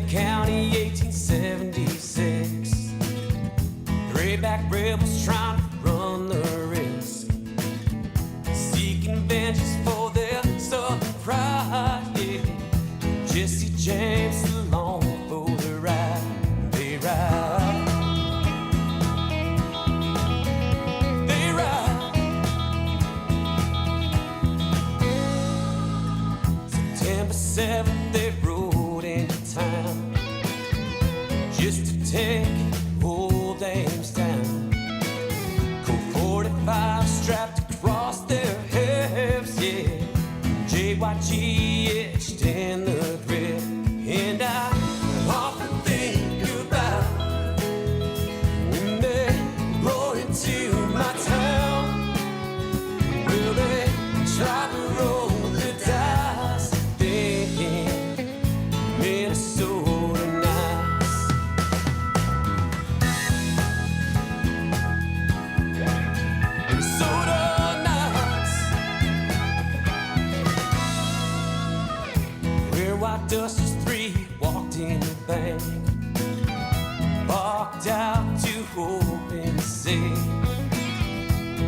County, 1876. Grayback rebels trying to run the risk, seeking vengeance for their southern pride. Yeah. Jesse James along for the ride. They ride. They ride. September 7th, they rode into town just to take old dames down. Colt 45 strapped across their hips, yeah. JYG etched in the grip. And I often think about when they rode into my town. Will they try to roll the dice? Thinking Minnesota nice. Minnesota nice. Where White Dusters 3 walked in the bank, walked out to open the safe.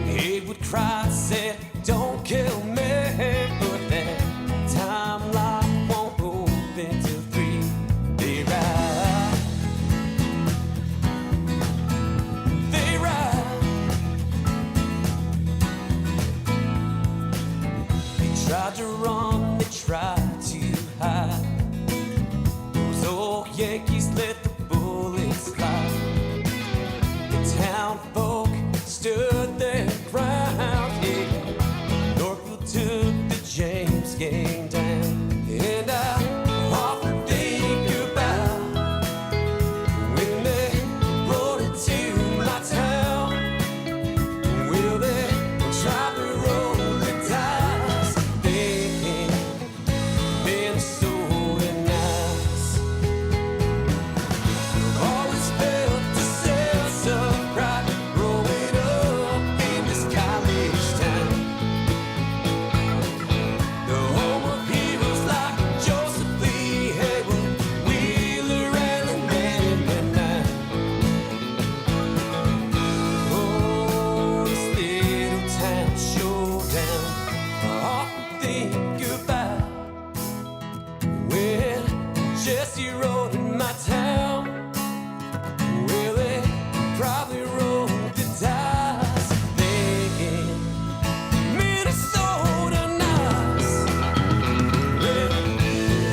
Haywood cried, said, "Don't kill me," but that time lock won't open till 3. They ride. They ride. They tried to run, they tried to hide. Those old Yankees let the bullets fly. The town folk stood their ground, yeah. Northfield took the James game down. And I often think about when they rode into my town. Will they try to roll the dice? Thinking Minnesota nice. I've always felt the sense of pride growing up in this college town. The home of heroes like Joseph Lee, Haywood, Wheeler, Allen, and McKnight. Oh, this little town showdown. I often think about when Jesse rode in my town. Well, they probably rolled the dice, thinking Minnesota nice. Well,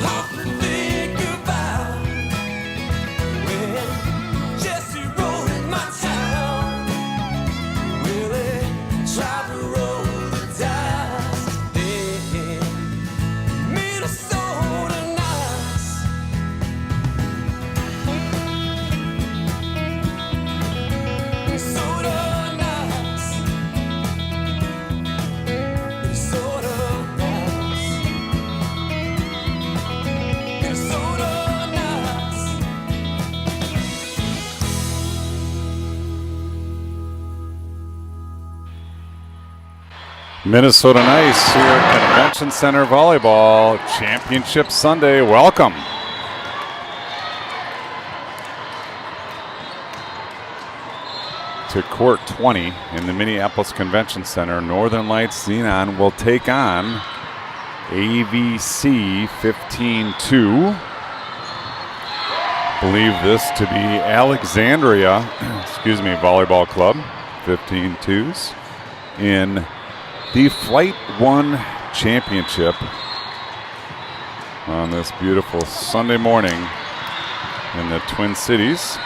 often think about when Jesse rode in my town. Well, they tried to roll the dice, thinking Minnesota nice. Minnesota nice. Minnesota nice. Minnesota nice. Minnesota Nice here at Convention Center Volleyball Championship Sunday. Welcome. To court 20 in the Minneapolis Convention Center. Northern Lights Xenon will take on AVC 15-2. Believe this to be Alexandria, Volleyball Club, 15-2s in the Flight 1 Championship on this beautiful Sunday morning in the Twin Cities.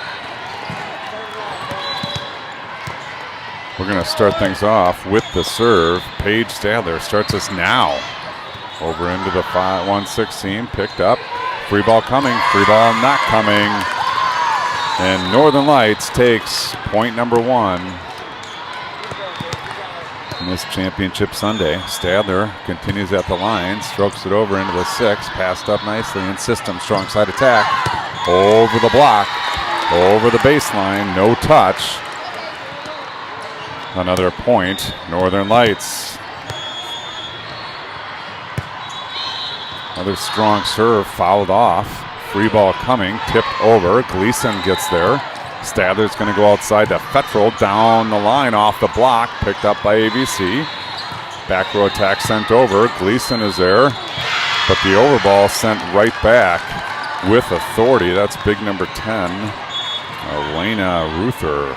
We're going to start things off with the serve. Paige Stadler starts us now. Over into the 116, picked up. Free ball coming, free ball not coming. And Northern Lights takes point number 1 in this championship Sunday. Stadler continues at the line, strokes it over into the 6, passed up nicely in system, strong side attack. Over the block, over the baseline, no touch. Another point, Northern Lights. Another strong serve fouled off. Free ball coming, tipped over. Gleason gets there. Stadler's going to go outside to Fettrell, down the line off the block, picked up by ABC. Back row attack sent over. Gleason is there, but the overball sent right back with authority. That's big number 10, Elena Ruther.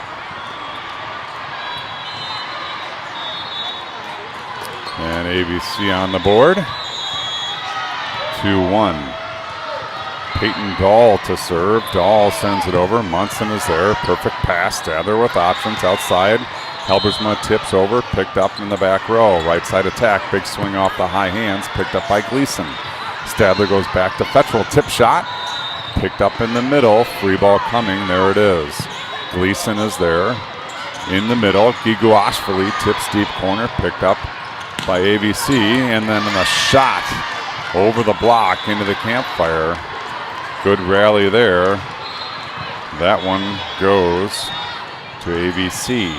And ABC on the board. 2-1. Peyton Dahl to serve. Dahl sends it over. Munson is there. Perfect pass. Stadler with options outside. Halbersma tips over. Picked up in the back row. Right side attack. Big swing off the high hands. Picked up by Gleason. Stadler goes back to Fettrell. Tip shot. Picked up in the middle. Free ball coming. There it is. Gleason is there. In the middle. Giguashvili tips deep corner. Picked up by ABC. And then a shot over the block into the campfire. Good rally there. That one goes to ABC.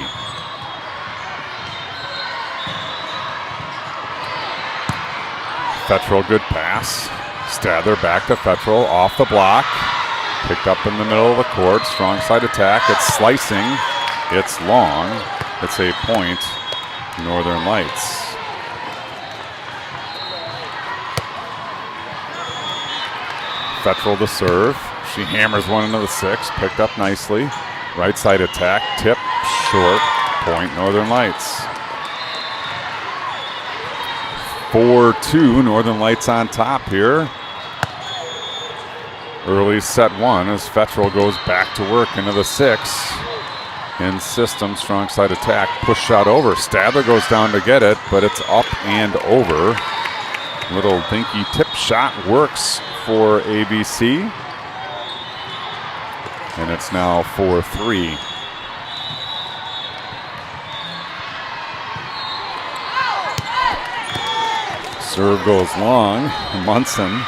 Fettrell, good pass. Stadler back to Fettrell, off the block. Picked up in the middle of the court. Strong side attack. It's slicing. It's long. It's a point. Northern Lights. Fettrell to serve. She hammers one into the 6. Picked up nicely. Right side attack. Tip. Short. Point Northern Lights. 4-2. Northern Lights on top here. Early set 1 as Fettrell goes back to work into the 6. In system. Strong side attack. Push shot over. Stadler goes down to get it, but it's up and over. Little dinky tip shot works for ABC. And it's now 4-3. Serve goes long. Munson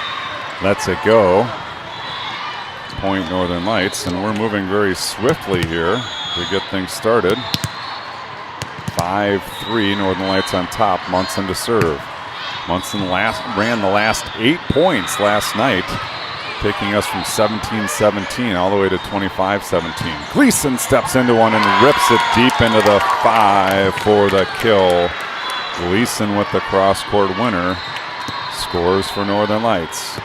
lets it go. Point Northern Lights, and we're moving very swiftly here to get things started. 5-3, Northern Lights on top. Munson to serve. Munson ran the last 8 points last night, taking us from 17-17 all the way to 25-17. Gleason steps into one and rips it deep into the 5 for the kill. Gleason with the cross-court winner scores for Northern Lights.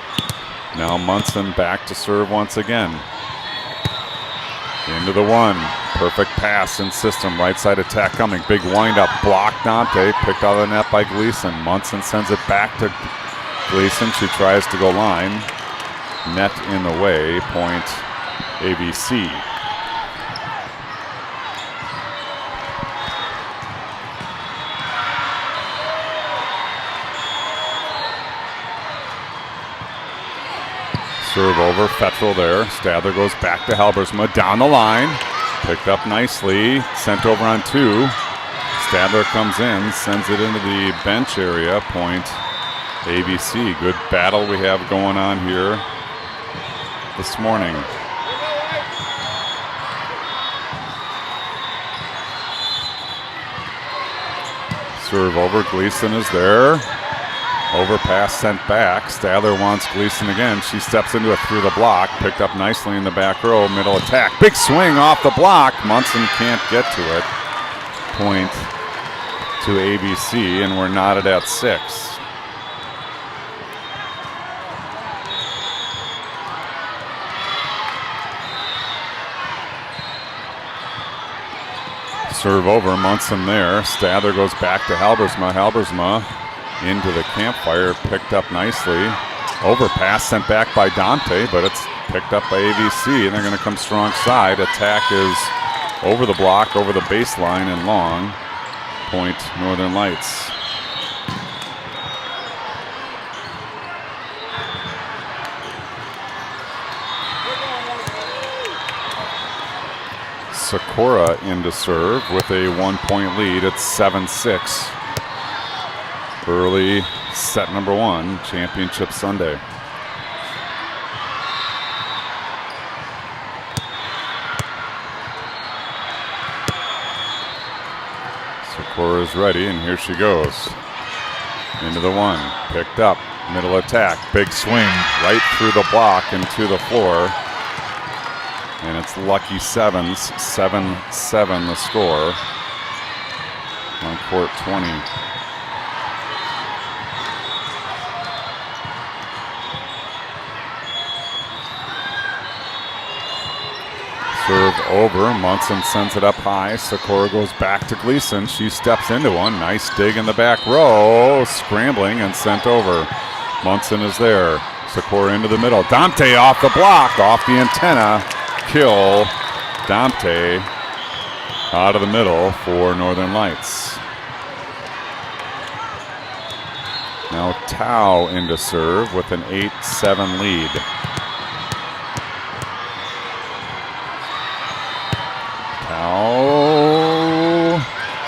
Now Munson back to serve once again. Into the 1. Perfect pass in system. Right side attack coming. Big windup. Block Dante. Picked out of the net by Gleason. Munson sends it back to Gleason. She tries to go line. Net in the way. Point ABC. Serve over. Fettrell there. Stadler goes back to Halbersma. Down the line. Picked up nicely. Sent over on 2. Stadler comes in. Sends it into the bench area. Point ABC. Good battle we have going on here this morning. Serve over. Gleason is there. Overpass sent back. Stadler wants Gleason again. She steps into it through the block. Picked up nicely in the back row. Middle attack. Big swing off the block. Munson can't get to it. Point to ABC, and we're knotted at 6. Serve over. Munson there. Stadler goes back to Halbersma. Halbersma into the campfire, picked up nicely. Overpass sent back by Dante, but it's picked up by ABC, and they're going to come strong side. Attack is over the block, over the baseline, and long. Point Northern Lights. Sakura in to serve with a 1-point lead. It's 7-6. Early set number 1, Championship Sunday. Sakura is ready, and here she goes. Into the 1, picked up, middle attack, big swing, right through the block and to the floor. And it's lucky sevens, 7-7 the score on court 20. Serve over, Munson sends it up high. Sikora goes back to Gleason. She steps into one. Nice dig in the back row. Scrambling and sent over. Munson is there. Sikora into the middle. Dante off the block, off the antenna. Kill. Dante out of the middle for Northern Lights. Now Tao into serve with an 8-7 lead. Tao,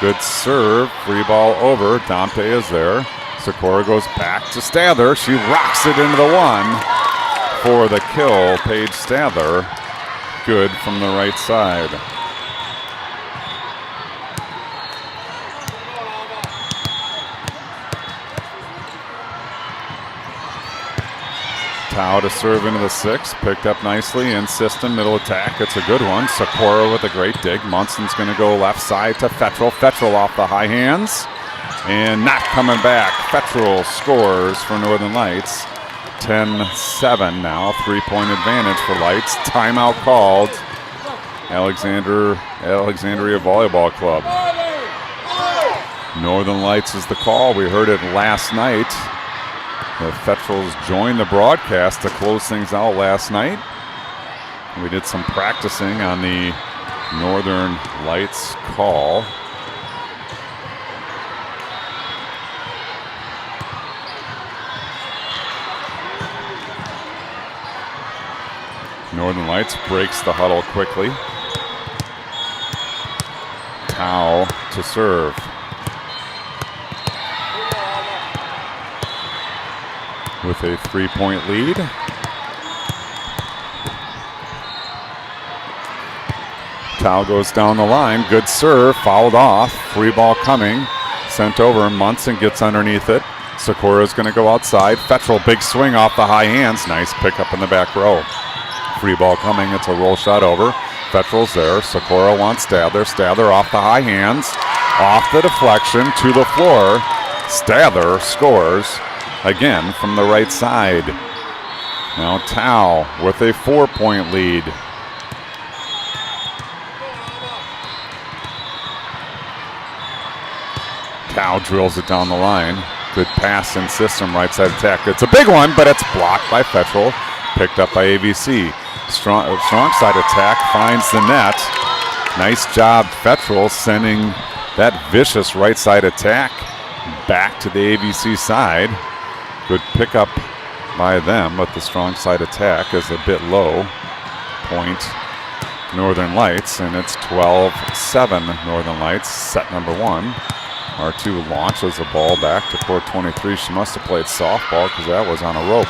good serve, free ball over. Dante is there. Sikora goes back to Stather. She rocks it into the one for the kill. Paige Stather, good from the right side. Tao to serve into the 6, picked up nicely in system, middle attack. It's a good one. Sikora with a great dig. Munson's going to go left side to Fettrell. Fettrell off the high hands and not coming back. Fettrell scores for Northern Lights. 10-7 now, 3-point advantage for Lights. Timeout called. Alexandria Volleyball Club. Northern Lights is the call. We heard it last night. The Fettrells joined the broadcast to close things out last night. We did some practicing on the Northern Lights call. Northern Lights breaks the huddle quickly. Tao to serve. With a 3-point lead. Tao goes down the line. Good serve. Fouled off. Free ball coming. Sent over. Munson gets underneath it. Sikora's going to go outside. Fettrell, big swing off the high hands. Nice pickup in the back row. Free ball coming. It's a roll shot over. Fettrell's there. Sikora wants Stather. Stather off the high hands. Off the deflection to the floor. Stather scores. Again from the right side. Now Tao with a 4-point lead. Tao drills it down the line. Good pass in system, right side attack. It's a big one, but it's blocked by Fettrell. Picked up by ABC. Strong side attack finds the net. Nice job, Fettrell, sending that vicious right side attack back to the ABC side. Good pickup by them, but the strong side attack is a bit low. Point Northern Lights, and it's 12-7 Northern Lights, set number 1. R2 launches the ball back to court 23. She must have played softball because that was on a rope.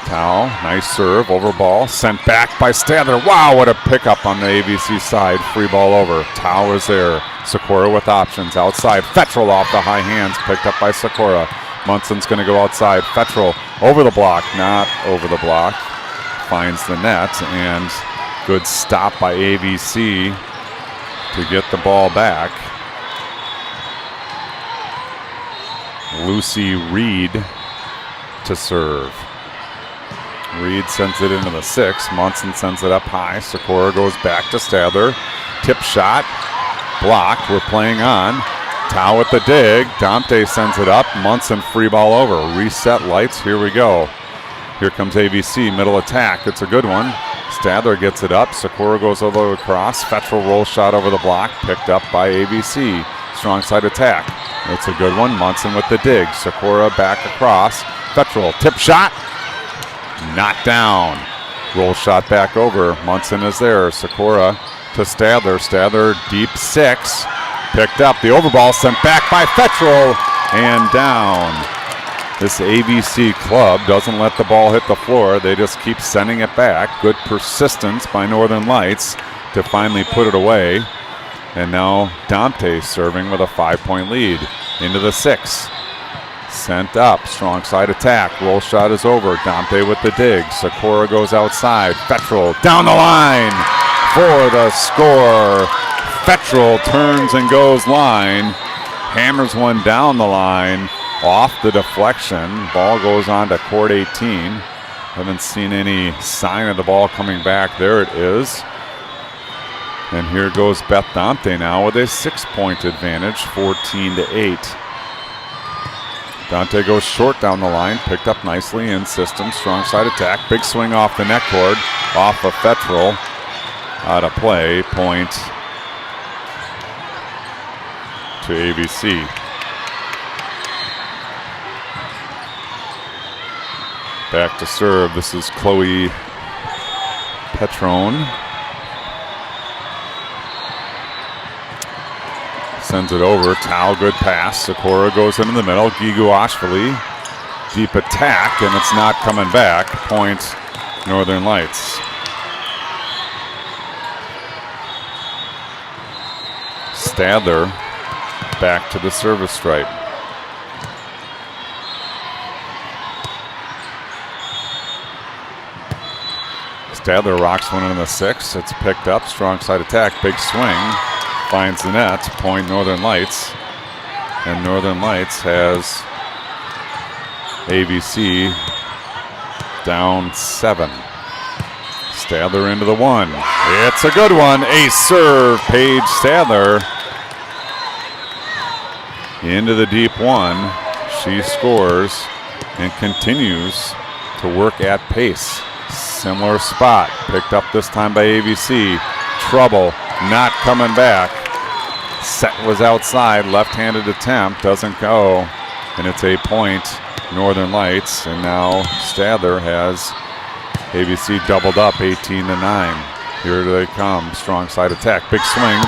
Tao, nice serve, over ball, sent back by Stather. Wow, what a pickup on the ABC side. Free ball over. Tao is there. Sikora with options outside. Fettrell off the high hands, picked up by Sikora. Munson's going to go outside. Fettrell over the block, not over the block. Finds the net, and good stop by ABC to get the ball back. Lucy Reed to serve. Reed sends it into the 6. Munson sends it up high. Sikora goes back to Stather. Tip shot. Blocked. We're playing on. Tao with the dig. Dante sends it up. Munson free ball over. Reset Lights. Here we go. Here comes ABC. Middle attack. It's a good one. Stather gets it up. Sikora goes over across. Fettrell roll shot over the block. Picked up by ABC. Strong side attack. It's a good one. Munson with the dig. Sikora back across. Fettrell. Tip shot. Knocked down. Roll shot back over. Munson is there. Sikora to Stather. Stather deep 6. Picked up. The overball sent back by Fettrell and down. This ABC club doesn't let the ball hit the floor. They just keep sending it back. Good persistence by Northern Lights to finally put it away. And now Dante serving with a 5-point lead into the 6. Sent up, strong side attack. Roll shot is over. Dante with the dig. Sakura goes outside. Fettrell down the line for the score. Fettrell turns and goes line. Hammers one down the line. Off the deflection. Ball goes on to court 18. Haven't seen any sign of the ball coming back. There it is. And here goes Beth Dante now with a 6-point advantage, 14-8. Dante goes short down the line, picked up nicely in system, strong side attack, big swing off the net cord, off of Fettrell, out of play, point to ABC. Back to serve, this is Chloe Petrone. Sends it over. Tao, good pass. Sakura goes into the middle. Giguashvili, deep attack, and it's not coming back. Point Northern Lights. Stadler back to the service stripe. Stadler rocks one in the 6. It's picked up. Strong side attack. Big swing. Finds the net, point Northern Lights, and Northern Lights has ABC down 7. Stadler into the 1. It's a good one. Ace serve, Paige Stadler into the deep 1. She scores and continues to work at pace. Similar spot, picked up this time by ABC. Trouble, not coming back. Set was outside, left-handed attempt, doesn't go, and it's a point Northern Lights, and now Stadler has ABC doubled up 18-9. Here they come, strong side attack, big swing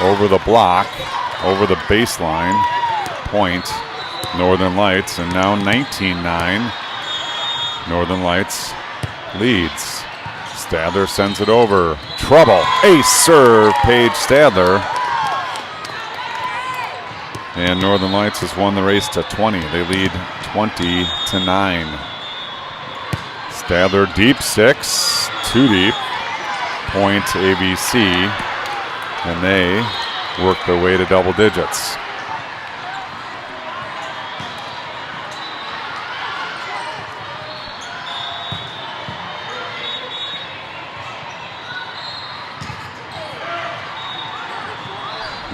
over the block, over the baseline, point Northern Lights, and now 19-9. Northern Lights leads. Stadler sends it over. Trouble. Ace serve, Paige Stadler. And Northern Lights has won the race to 20. They lead 20-9. Stadler deep 6, too deep. Point ABC. And they work their way to double digits.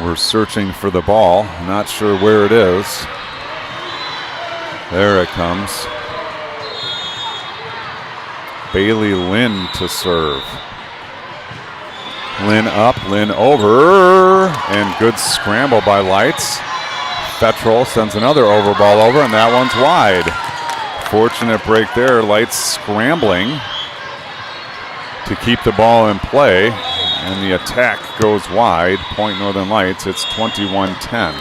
We're searching for the ball, not sure where it is. There it comes. Bailey Lynn to serve. Lynn up, Lynn over, and good scramble by Lights. Fettrell sends another over ball over, and that one's wide. Fortunate break there, Lights scrambling to keep the ball in play. And the attack goes wide. Point Northern Lights. It's 21-10.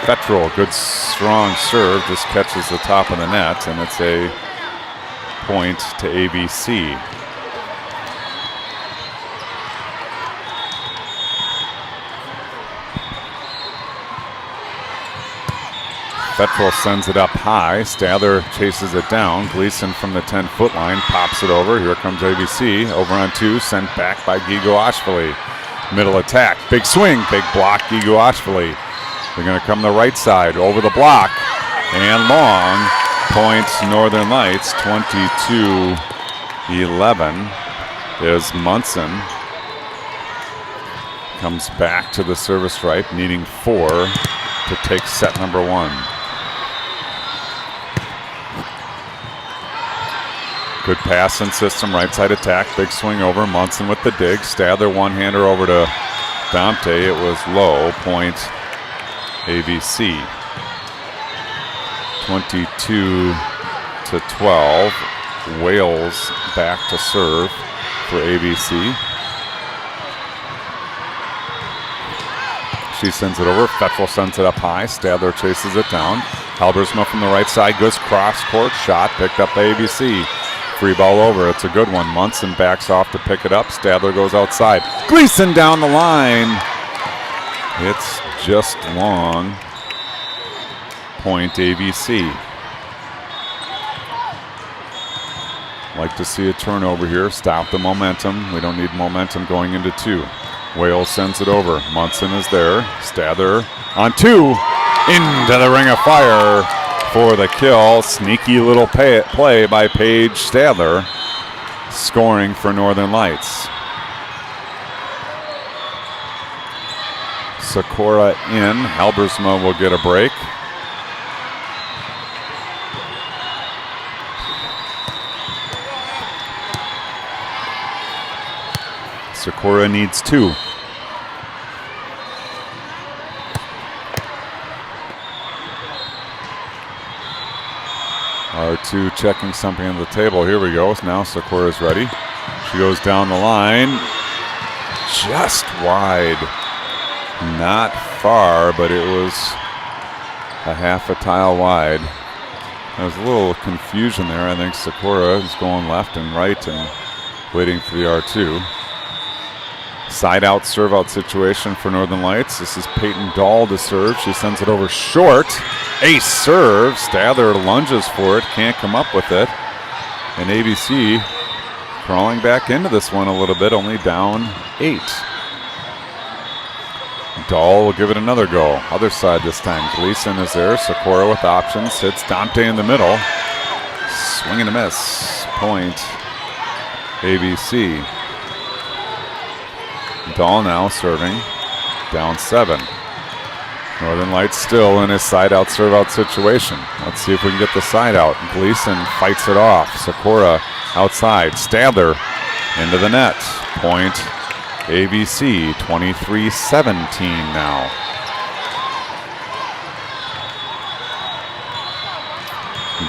Fettrell, good strong serve, just catches the top of the net, and it's a point to ABC. Fettrell sends it up high. Stadler chases it down. Gleason from the 10-foot line pops it over. Here comes ABC. Over on 2, sent back by Giguashvili. Middle attack. Big swing. Big block, Giguashvili. They're going to come the right side. Over the block. And long. Points Northern Lights. 22-11 is Munson. Comes back to the service stripe, needing 4 to take set number 1. Good pass and system, right side attack, big swing over, Munson with the dig, Stadler one-hander over to Dante, it was low, point ABC. 22-12, Wales back to serve for ABC. She sends it over, Fettrell sends it up high, Stadler chases it down. Halbersma from the right side, goes cross-court shot, picked up by ABC. Free ball over, it's a good one. Munson backs off to pick it up. Stadler goes outside. Gleason down the line. It's just long. Point ABC. Like to see a turnover here. Stop the momentum. We don't need momentum going into 2. Wales sends it over. Munson is there. Stather on 2. Into the ring of fire for the kill. Sneaky little play by Paige Stadler, scoring for Northern Lights. Sikora in. Halbersma will get a break. Sikora needs 2. R2 checking something on the table. Here we go. Now Sikora's ready. She goes down the line. Just wide. Not far, but it was a half a tile wide. There was a little confusion there. I think Sikora is going left and right and waiting for the R2. Side out, serve out situation for Northern Lights. This is Peyton Dahl to serve. She sends it over short. Ace serve. Stadler lunges for it. Can't come up with it. And ABC crawling back into this one a little bit, only down 8. Dahl will give it another go. Other side this time. Gleason is there. Sikora with options. Hits Dante in the middle. Swing and a miss. Point ABC. Dahl now serving. Down 7. Northern Lights still in his side out, serve out situation. Let's see if we can get the side out. Gleason fights it off. Sikora outside. Stadler into the net. Point ABC, 23-17 now.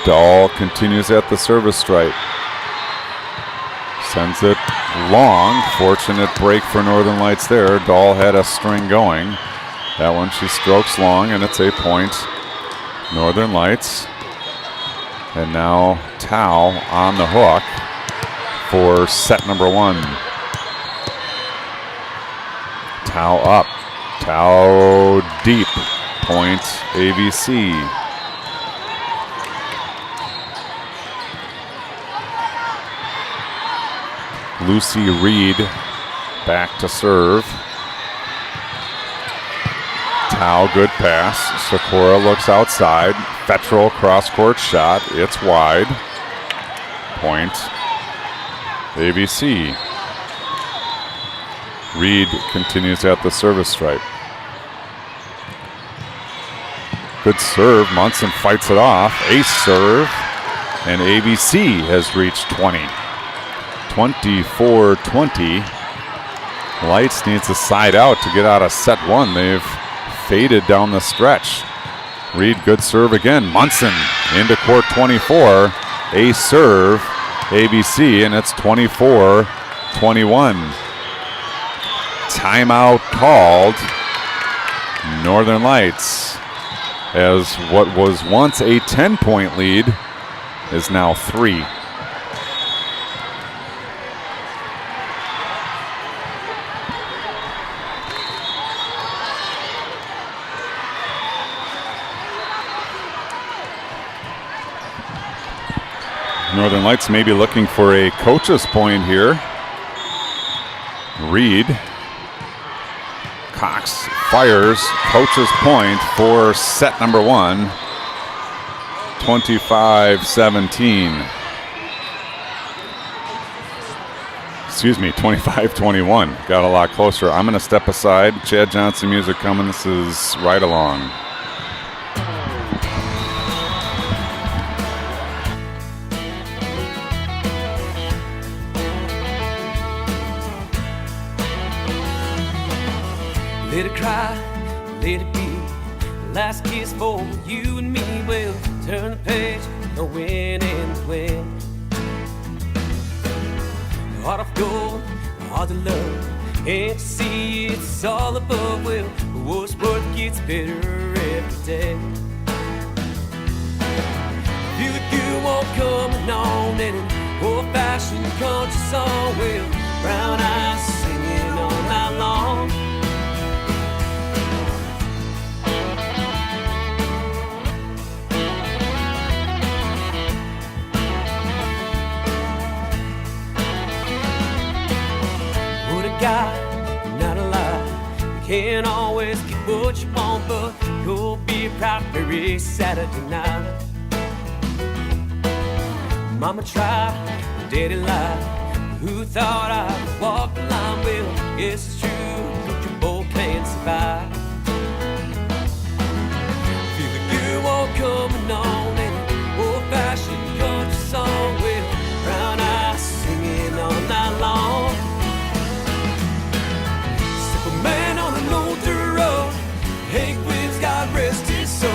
Dahl continues at the service stripe. Sends it long. Fortunate break for Northern Lights there. Dahl had a string going. That one she strokes long, and it's a point. Northern Lights. And now Tao on the hook for set number 1. Tao up. Tao deep. Point ABC. Lucy Reed back to serve. Tao, good pass. Sikora looks outside. Fettrell cross-court shot. It's wide. Point ABC. Reed continues at the service stripe. Good serve. Munson fights it off. Ace serve. And ABC has reached 20. 24-20. Lights needs a side out to get out of set 1. They've faded down the stretch. Reed, good serve again. Munson into court 24. Ace serve. ABC, and it's 24-21. Timeout called. Northern Lights, as what was once a 10-point lead is now 3. Northern Lights may be looking for a coach's point here. Reed. Cox fires coach's point for set number 1. 25-17. Excuse me, 25-21. Got a lot closer. I'm going to step aside. Chad Johnson music coming. This is Right Along. Let it cry, let it be. Last kiss for you and me. We'll turn the page, the win and win. Heart of gold, heart of love. Can't see it's all above. Well, what's worth gets better every day. Feel the good won't coming on, and an old-fashioned country song. Well, brown eyes singing all night long. can't always get what you want, but you'll be proud every Saturday night. Mama tried, daddy lied. Who thought I'd walk the line? Well, yes, it's true, but you both can't survive. Feel the good walk coming on and an old-fashioned country song. Well, brown eyes singing all night long. Simple man on an old dirt road. Hank Williams, God rest his soul.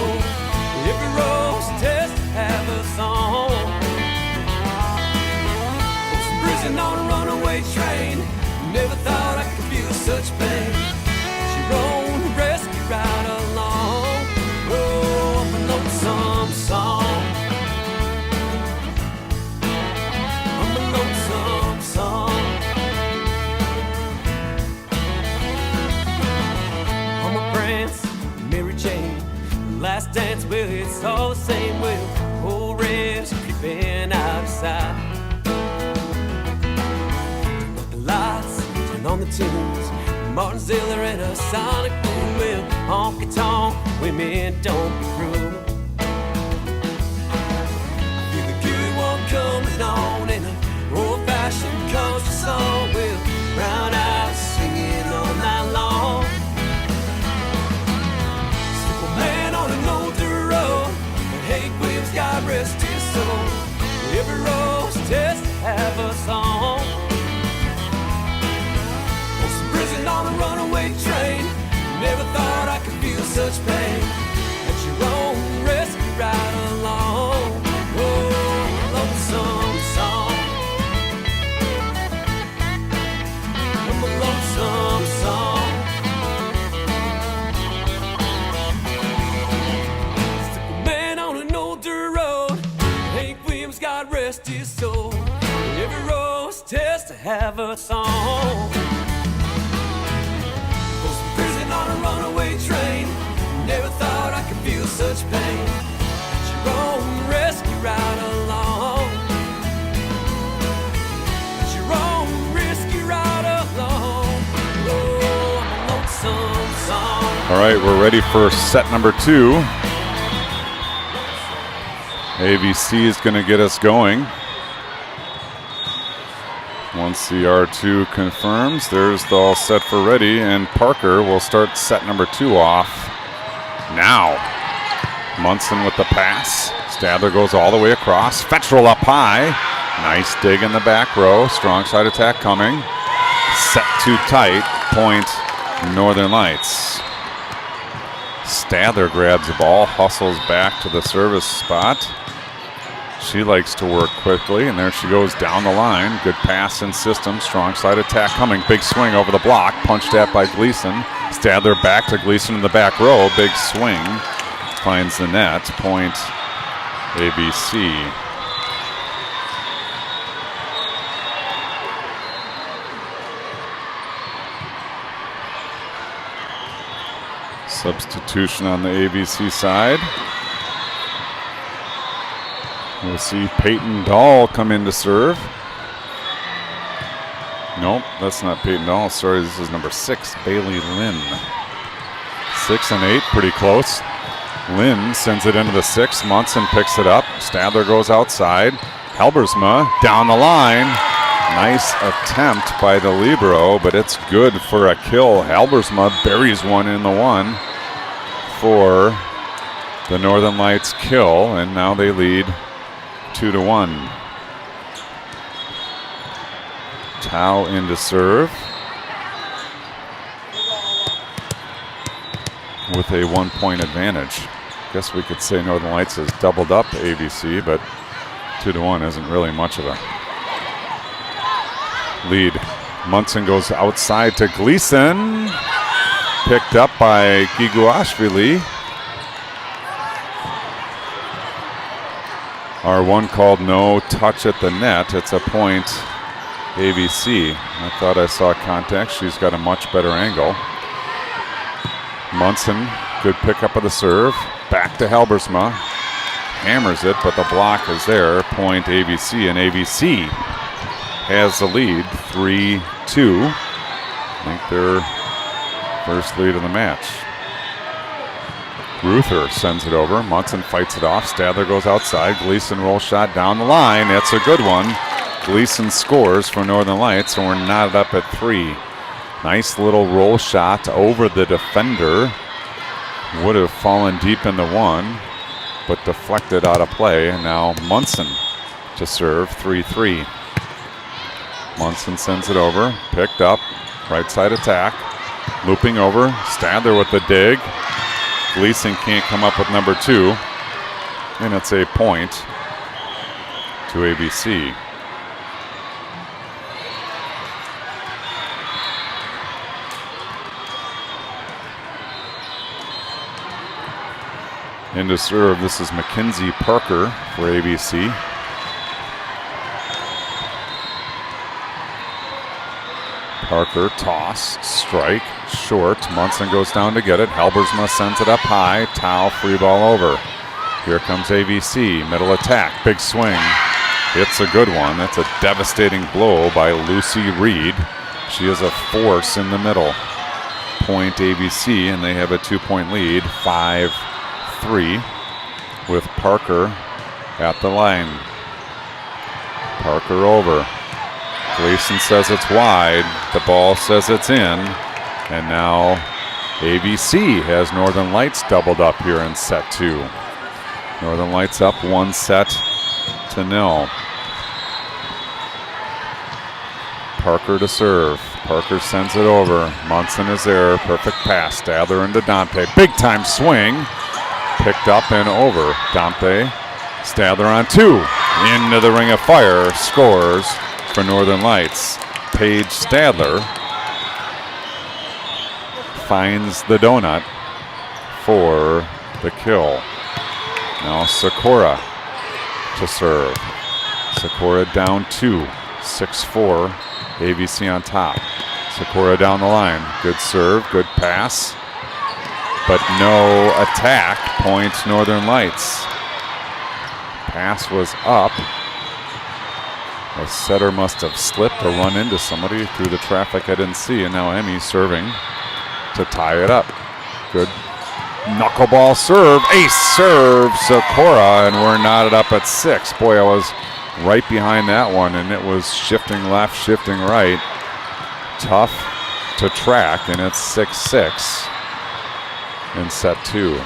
Every road's a test to have a song. Prison on a runaway train. Never thought I could feel such pain. She rode a rescue ride along. Oh, I'm a lonesome song. I'm a lonesome song. I'm a Prince, Mary Jane. Last dance, well, it's all the same. Well, old revs creeping out of sight. Lights, turn on the tunes. Martin Ziller and a sonic boom. Well, honky tonk, women don't be rude. Feel the good one coming on in an old-fashioned country song. Well, brown eyes singing all night long. Simple man on an old dirt road. Hank Williams, God rest his soul. Every road's a test to have a song. Prison on a runaway train. Never thought I could feel such pain. At your own rescue ride along. Oh, lonesome song. I'm a lonesome song. Simple man on an old dirt road. Hank Williams, God rest his soul. Every road's a test to have a song. On a runaway train. Never thought I could feel such pain. At your own rescue ride along. At your own rescue ride along. Oh, I'm a lonesome song. All right, we're ready for set number 2. ABC is going to get us going. Once the R2 confirms, there's the all set for ready, and Parker will start set number 2 off now. Munson with the pass. Stadler goes all the way across. Fetchel up high. Nice dig in the back row. Strong side attack coming. Set too tight. Point Northern Lights. Stadler grabs the ball, hustles back to the service spot. She likes to work quickly, and there she goes down the line. Good pass and system. Strong side attack coming. Big swing over the block. Punched at by Gleason. Stadler back to Gleason in the back row. Big swing. Finds the net. Point ABC. Substitution on the ABC side. We'll see Peyton Dahl come in to serve. Nope, that's not Peyton Dahl. Sorry, this is number 6, Bailey Lynn. 6 and 8, pretty close. Lynn sends it into the 6. Munson picks it up. Stadler goes outside. Halbersma down the line. Nice attempt by the libero, but it's good for a kill. Halbersma buries one in the 1 for the Northern Lights kill, and now they lead 2-1. Tao in to serve with a 1-point advantage. Guess we could say Northern Lights has doubled up ABC, but 2-1 isn't really much of a lead. Munson goes outside to Gleason. Picked up by Giguashvili. R1 called no touch at the net. It's a point ABC. I thought I saw contact. She's got a much better angle. Munson, good pickup of the serve. Back to Halbersma. Hammers it, but the block is there. Point ABC, and ABC has the lead, 3-2. I think they're First lead of the match. Ruther sends it over. Munson fights it off. Stadler goes outside. Gleason roll shot down the line. That's a good one. Gleason scores for Northern Lights, and we're knotted up at 3. Nice little roll shot over the defender. Would have fallen deep in the 1, but deflected out of play. And now Munson to serve 3-3. Munson sends it over. Picked up. Right side attack. Looping over. Stadler with the dig. Gleason can't come up with number 2. And it's a point to ABC. In to serve, this is Mackenzie Parker for ABC. Parker, toss, strike, short. Munson goes down to get it. Halbersma sends it up high. Tau, free ball over. Here comes ABC, middle attack, big swing. It's a good one. That's a devastating blow by Lucy Reed. She is a force in the middle. Point ABC, and they have a 2-point lead, 5-3, with Parker at the line. Parker over. Gleason says it's wide. The ball says it's in. And now ABC has Northern Lights doubled up here in set 2. Northern Lights up 1-0. Parker to serve. Parker sends it over. Munson is there. Perfect pass. Stadler into Dante. Big time swing. Picked up and over. Dante. Stadler on 2. Into the ring of fire. Scores for Northern Lights. Paige Stadler finds the donut for the kill. Now Sakura to serve. Sakura down 2. 6-4. ABC on top. Sakura down the line. Good serve, good pass. But no attack. Point Northern Lights. Pass was up. The setter must have slipped or run into somebody through the traffic I didn't see, and now Emmy serving to tie it up. Good knuckleball serve. Ace serve, Sakura, and we're knotted up at 6. Boy, I was right behind that one, and it was shifting left, shifting right. Tough to track, and it's 6-6 in set 2.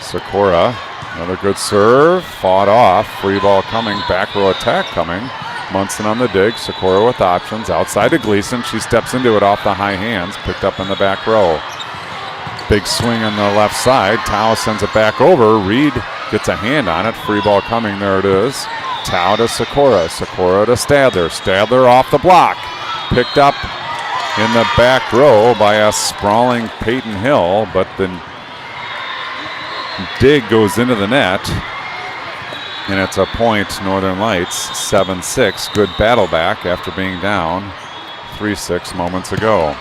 Sakura, another good serve, fought off. Free ball coming, back row attack coming. Munson on the dig. Sakura with options. Outside to Gleason. She steps into it off the high hands. Picked up in the back row. Big swing on the left side. Tau sends it back over. Reed gets a hand on it. Free ball coming. There it is. Tau to Sakura. Sakura to Stadler. Stadler off the block. Picked up in the back row by a sprawling Peyton Hill, but the dig goes into the net. And it's a point, Northern Lights, 7-6. Good battle back after being down 3-6 moments ago.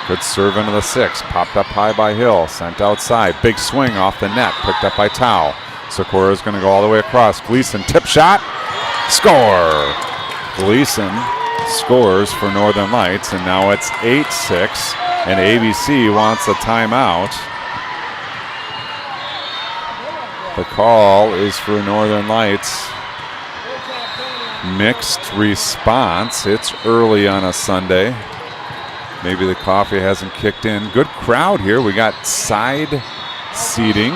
Good serve into the 6. Popped up high by Hill. Sent outside. Big swing off the net. Picked up by Tau. Sakura's going to go all the way across. Gleason, tip shot. Score! Gleason scores for Northern Lights, and now it's 8-6. And ABC wants a timeout. The call is for Northern Lights. Mixed response. It's early on a Sunday. Maybe the coffee hasn't kicked in. Good crowd here. We got side seating.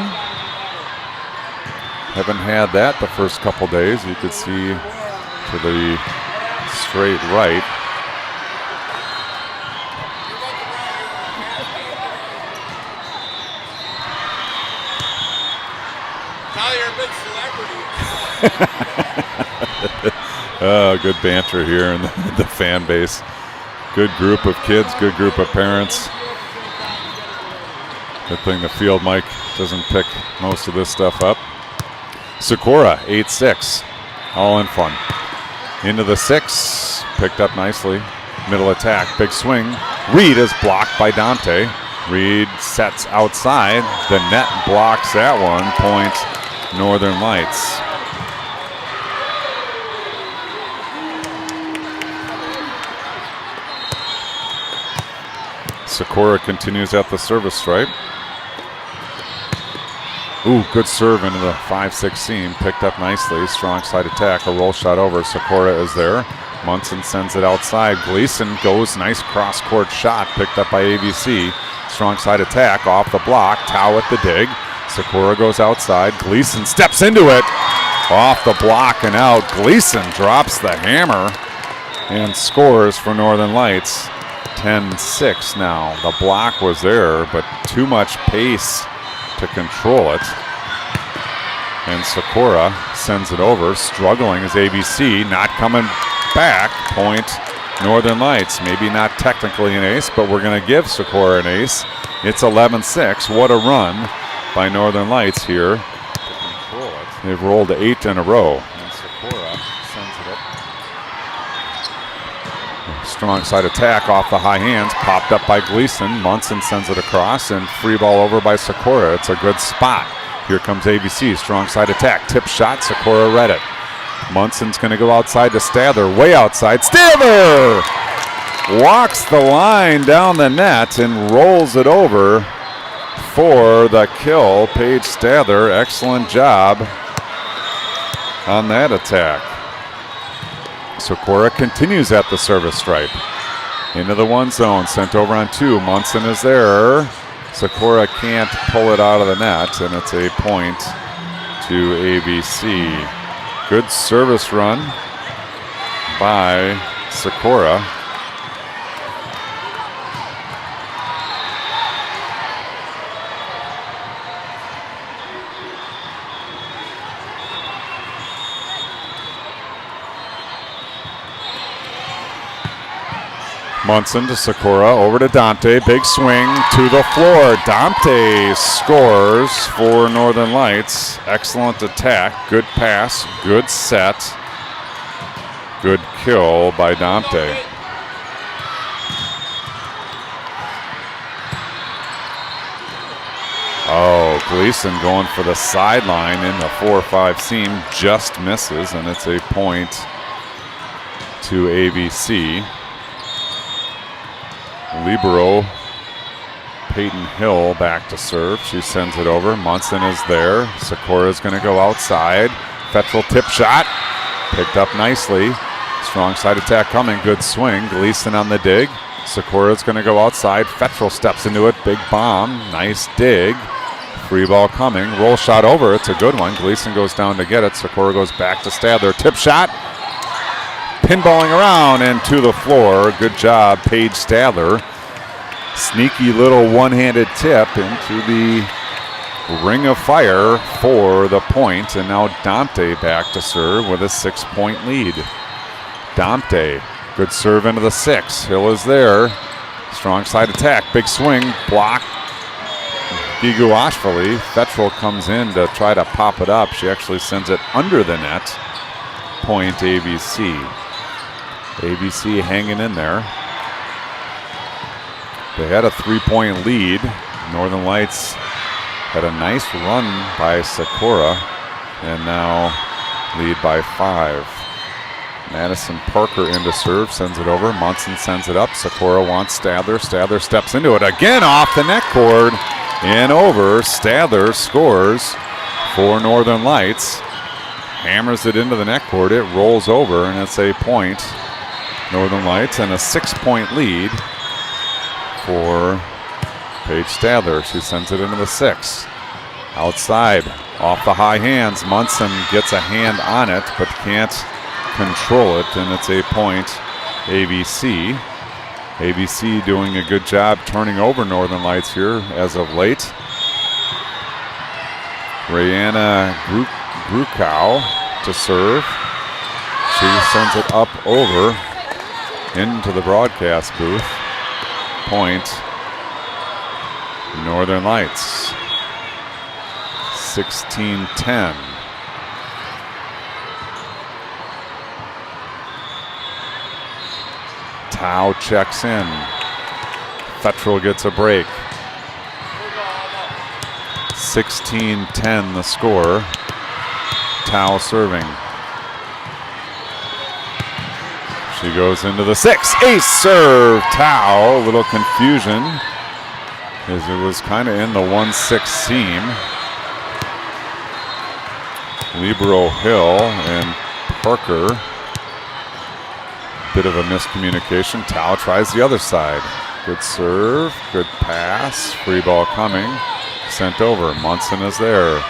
Haven't had that the first couple days. You could see to the straight right. You're a big celebrity. Oh, good banter here in the fan base. Good group of kids, good group of parents. Good thing the field mic doesn't pick most of this stuff up. Sakura, 8-6. All in fun. Into the 6. Picked up nicely. Middle attack. Big swing. Reed is blocked by Dante. Reed sets outside. The net blocks that one. Point Northern Lights. Sikora continues at the service stripe. Ooh, good serve into the 5-6 seam. Picked up nicely. Strong side attack. A roll shot over. Sikora is there. Munson sends it outside. Gleason goes. Nice cross-court shot. Picked up by ABC. Strong side attack. Off the block. Tao at the dig. Sikora goes outside. Gleason steps into it. Off the block and out. Gleason drops the hammer and scores for Northern Lights. 10-6 now. The block was there, but too much pace to control it. And Sikora sends it over. Struggling is ABC. Not coming back. Point Northern Lights. Maybe not technically an ace, but we're going to give Sikora an ace. It's 11-6. What a run by Northern Lights here to control it. They've rolled 8 in a row. And Sikora sends it up. Strong side attack off the high hands. Popped up by Gleason. Munson sends it across and free ball over by Sikora. It's a good spot. Here comes ABC. Strong side attack. Tip shot. Sikora read it. Munson's going to go outside to Stather. Way outside. Stather walks the line down the net and rolls it over for the kill. Paige Stather. Excellent job on that attack. Sikora continues at the service stripe. Into the 1 zone. Sent over on 2. Munson is there. Sikora can't pull it out of the net, and it's a point to ABC. Good service run by Sikora. Munson to Sikora, over to Dante. Big swing to the floor. Dante scores for Northern Lights. Excellent attack, good pass, good set, good kill by Dante. Oh, Gleason going for the sideline in the 4-5 seam, just misses, and it's a point to ABC. Libero Peyton Hill back to serve. She sends it over. Munson is there. Sikora's going to go outside. Fetchel tip shot. Picked up nicely. Strong side attack coming. Good swing. Gleason on the dig. Sikora's going to go outside. Fetchel steps into it. Big bomb. Nice dig. Free ball coming. Roll shot over. It's a good one. Gleason goes down to get it. Sikora goes back to Stadler. Tip shot. Pinballing around and to the floor. Good job, Paige Stadler. Sneaky little one-handed tip into the ring of fire for the point. And now Dante back to serve with a 6-point lead. Dante, good serve into the 6. Hill is there. Strong side attack. Big swing. Block. Giguashvili. Fetchel comes in to try to pop it up. She actually sends it under the net. Point ABC. ABC hanging in there. They had a 3-point lead. Northern Lights had a nice run by Sikora and now lead by 5. Madison Parker into serve, sends it over. Munson sends it up. Sikora wants Stadler. Stadler steps into it again off the net cord and over. Stadler scores for Northern Lights. Hammers it into the net cord. It rolls over and it's a point. Northern Lights and a 6-point lead for Paige Stadler. She sends it into the 6. Outside, off the high hands. Munson gets a hand on it, but can't control it, and it's a point ABC. ABC doing a good job turning over Northern Lights here as of late. Rayanna Grukow to serve. She sends it up over into the broadcast booth. Point Northern Lights. 16-10. Tao checks in. Fetchel gets a break. 16-10 the score. Tao serving. She goes into the 6. Ace serve, Tao. A little confusion as it was kind of in the 1-6 seam. Libero Hill and Parker. Bit of a miscommunication. Tao tries the other side. Good serve, good pass. Free ball coming. Sent over. Munson is there.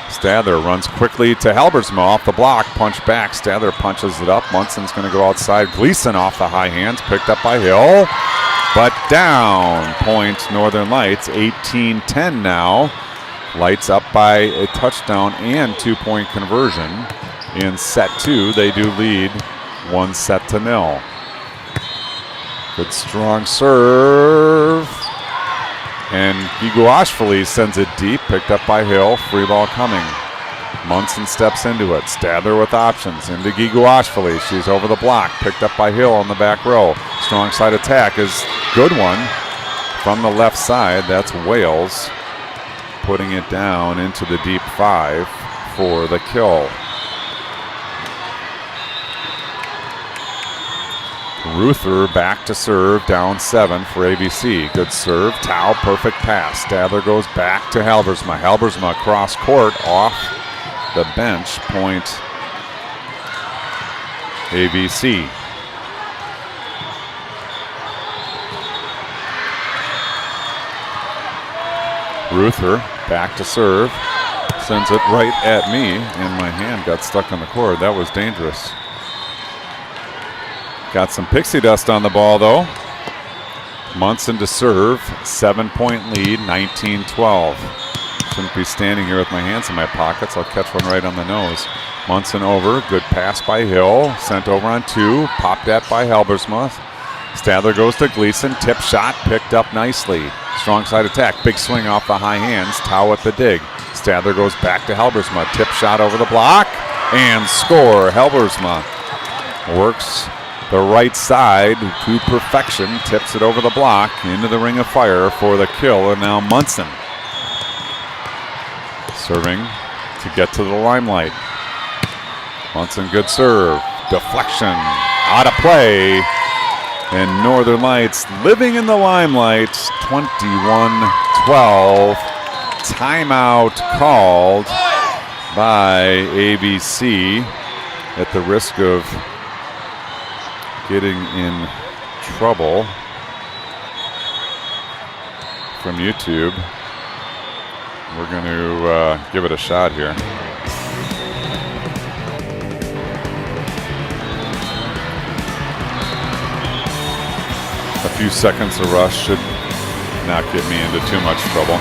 Stadler runs quickly to Halbersma off the block. Punch back. Stadler punches it up. Munson's going to go outside. Gleason off the high hands. Picked up by Hill. But down. Point Northern Lights. 18-10 now. Lights up by a touchdown and 2-point conversion. In set 2, they do lead 1-0. Good strong serve. And Giguashvili sends it deep, picked up by Hill. Free ball coming. Munson steps into it. Stadler with options. Into Giguashvili. She's over the block. Picked up by Hill on the back row. Strong side attack is good one. From the left side, that's Wales. Putting it down into the deep 5 for the kill. Ruther back to serve, down 7 for ABC. Good serve, Tao, perfect pass. Stadler goes back to Halbersma. Halbersma cross court off the bench. Point ABC. Ruther back to serve. Sends it right at me, and my hand got stuck on the cord. That was dangerous. Got some pixie dust on the ball, though. Munson to serve. 7-point lead, 19-12. Shouldn't be standing here with my hands in my pockets. I'll catch one right on the nose. Munson over. Good pass by Hill. Sent over on 2. Popped at by Halbersma. Stadler goes to Gleason. Tip shot picked up nicely. Strong side attack. Big swing off the high hands. Tao at the dig. Stadler goes back to Halbersma. Tip shot over the block. And score. Halbersma works the right side to perfection. Tips it over the block into the ring of fire for the kill. And now Munson serving to get to the limelight. Munson, good serve. Deflection. Out of play. And Northern Lights living in the limelight. 21-12. Timeout called by ABC at the risk of getting in trouble from YouTube. We're going to give it a shot here. A few seconds of rush should not get me into too much trouble.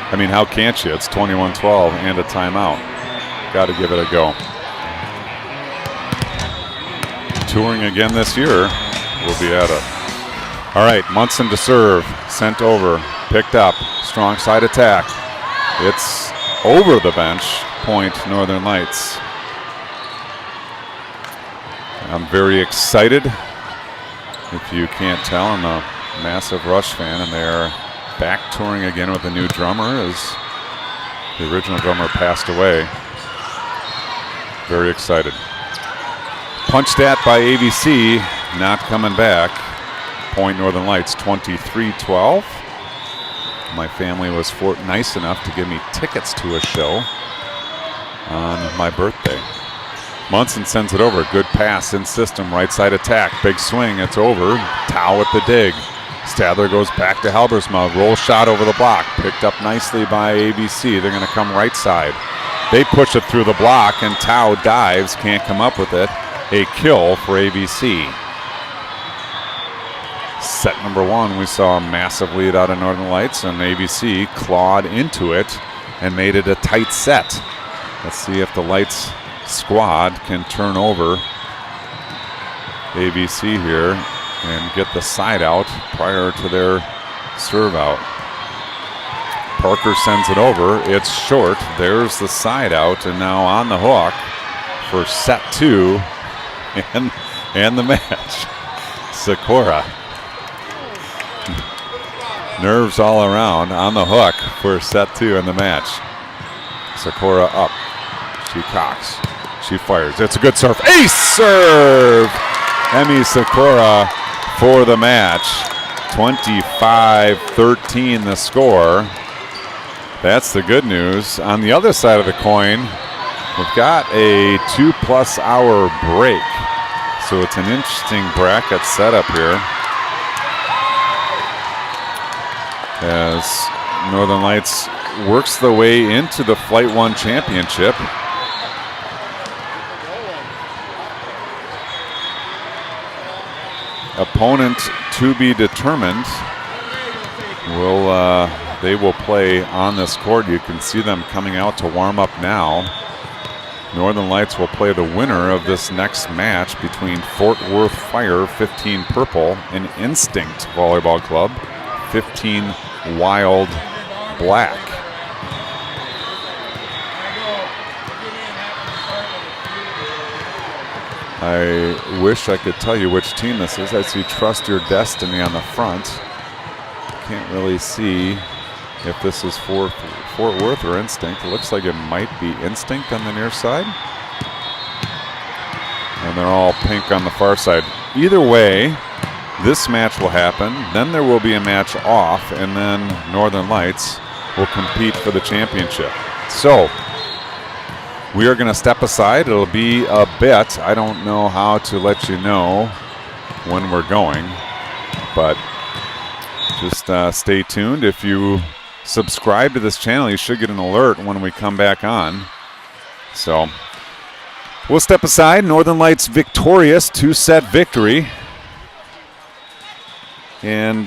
I mean, how can't you? It's 21-12 and a timeout. Got to give it a go. Touring again this year. We'll be at it. All right, Munson to serve. Sent over. Picked up. Strong side attack. It's over the bench. Point Northern Lights. I'm very excited. If you can't tell, I'm a massive Rush fan, and they're back touring again with a new drummer as the original drummer passed away. Very excited. Punched at by ABC, not coming back. Point Northern Lights 23-12. My family was nice enough to give me tickets to a show on my birthday. Munson sends it over. Good pass in system. Right side attack. Big swing. It's over. Tao at the dig. Stadler goes back to Halbersma. Roll shot over the block. Picked up nicely by ABC. They're going to come right side. They push it through the block, and Tao dives. Can't come up with it. A kill for ABC. Set number 1, we saw a massive lead out of Northern Lights, and ABC clawed into it and made it a tight set. Let's see if the Lights squad can turn over ABC here and get the side out prior to their serve out. Parker sends it over. It's short. There's the side out, and now on the hook for set 2 and the match. Sakura. Nerves all around on the hook for set 2 in the match. Sakura up. She cocks. She fires. It's a good serve. Ace serve! Emi Sakura for the match. 25-13 the score. That's the good news. On the other side of the coin, we've got a 2+ hour break. So it's an interesting bracket setup here, as Northern Lights works the way into the Flight 1 championship. Opponent to be determined. They will play on this court. You can see them coming out to warm up now. Northern Lights will play the winner of this next match between Fort Worth Fire, 15 Purple, and Instinct Volleyball Club, 15 Wild Black. I wish I could tell you which team this is. I see Trust Your Destiny on the front. Can't really see if this is Fort Worth or Instinct. It looks like it might be Instinct on the near side. And they're all pink on the far side. Either way, this match will happen. Then there will be a match off, and then Northern Lights will compete for the championship. So we are going to step aside. It'll be a bit. I don't know how to let you know when we're going, but just stay tuned. If you subscribe to this channel, you should get an alert when we come back on. So we'll step aside. Northern Lights victorious, 2-set victory. And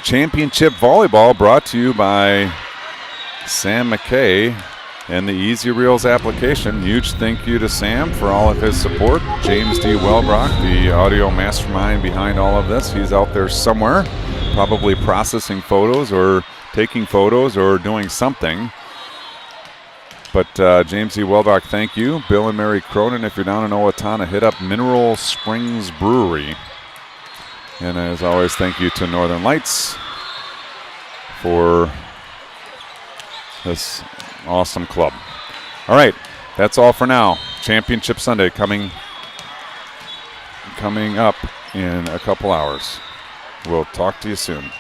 championship volleyball brought to you by Sam McKay and the Easy Reels application. Huge thank you to Sam for all of his support. James D. Welbrock, the audio mastermind behind all of this. He's out there somewhere, probably processing photos or taking photos or doing something. But James D. Welbrock, thank you. Bill and Mary Cronin, if you're down in Owatonna, hit up Mineral Springs Brewery. And as always, thank you to Northern Lights for this awesome club. All right, that's all for now. Championship Sunday coming up in a couple hours. We'll talk to you soon.